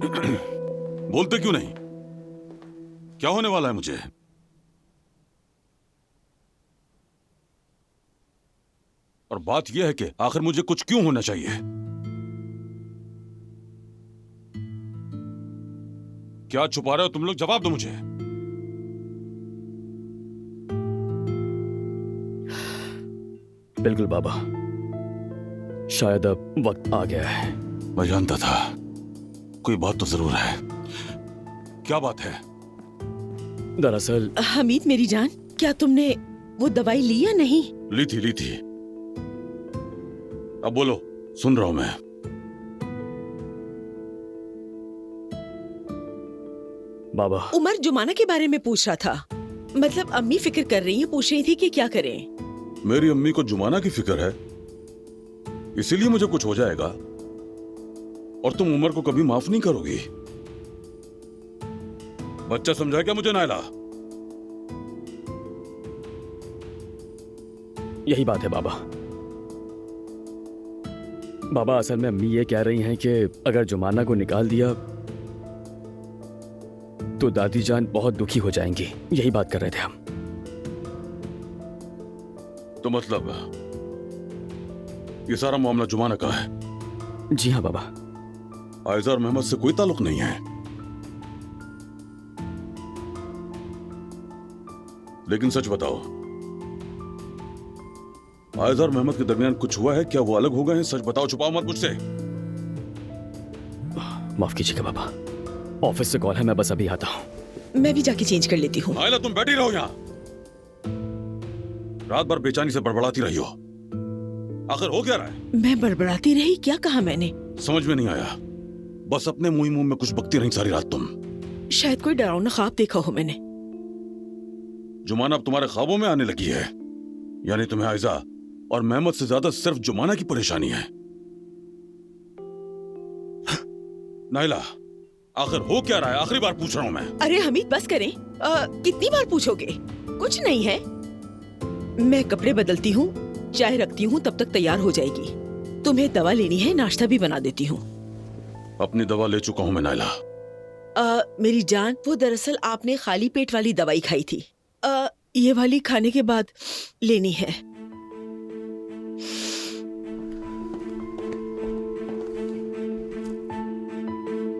बोलते क्यों नहीं? क्या होने वाला है मुझे? और बात यह है कि आखिर मुझे कुछ क्यों होना चाहिए? क्या छुपा रहे हो तुम लोग? जवाब दो मुझे। बिल्कुल बाबा, शायद अब वक्त आ गया है। मैं जानता था कोई बात तो जरूर है। क्या बात है? दरअसल हमीद मेरी जान, क्या तुमने वो दवाई ली या नहीं? ली थी। अब बोलो, सुन रहा हूं मैं। बाबा, उमर जुमाना के बारे में पूछ रहा था। मतलब अम्मी फिक्र कर रही है, पूछ रही थी कि क्या करें। मेरी अम्मी को जुमाना की फिक्र है, इसीलिए मुझे कुछ हो जाएगा और तुम उमर को कभी माफ नहीं करोगी। बच्चा समझा क्या मुझे नायला? यही बात है बाबा। बाबा, असल में अम्मी ये कह रही हैं कि अगर जुमाना को निकाल दिया तो दादी जान बहुत दुखी हो जाएंगी। यही बात कर रहे थे हम। तो मतलब ये सारा मामला जुमाना का है? जी हाँ बाबा। आयजा और मोहम्मद से कोई ताल्लुक नहीं है। लेकिन सच बताओ, आयजा और मोहम्मद के दरमियान कुछ हुआ है क्या? वो अलग हो गए हैं? सच बताओ, छुपाओ मत मुझसे। माफ कीजिएगा बाबा, ऑफिस से कॉल है, मैं बस अभी आता हूँ। मैं भी जाके चेंज कर लेती हूँ। नायला, तुम बैठी रहो यहाँ। रात भर बेचैनी से बड़बड़ाती रही हो। आखिर हो क्या रहा है? मैं बड़बड़ाती रही? क्या कहा मैंने? समझ में नहीं आया। बस अपने मुंह मुंह में कुछ बकती रही सारी रात तुम। शायद कोई डरावना ख्वाब देखा हो मैंने। जुमाना अब तुम्हारे ख्वाबों में आने लगी है? यानी तुम्हें आयजा और मोहम्मद से ज्यादा सिर्फ जुमाना की परेशानी है। नाइला, आखिर हो क्या रहा है? आखिरी बार पूछ रहा हूं मैं। अरे हमीद बस करें। कितनी बार पूछोगे? कुछ नहीं है। मैं कपड़े बदलती हूँ, चाय रखती हूँ, तब तक तैयार हो जाएगी। तुम्हें दवा लेनी है, नाश्ता भी बना देती हूँ। अपनी दवा ले चुका हूं मैं नाइला। मेरी जान, वो दरअसल आपने खाली पेट वाली दवाई खाई थी। ये वाली खाने के बाद लेनी है।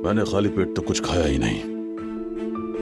मैंने खाली पेट तो कुछ खाया ही नहीं।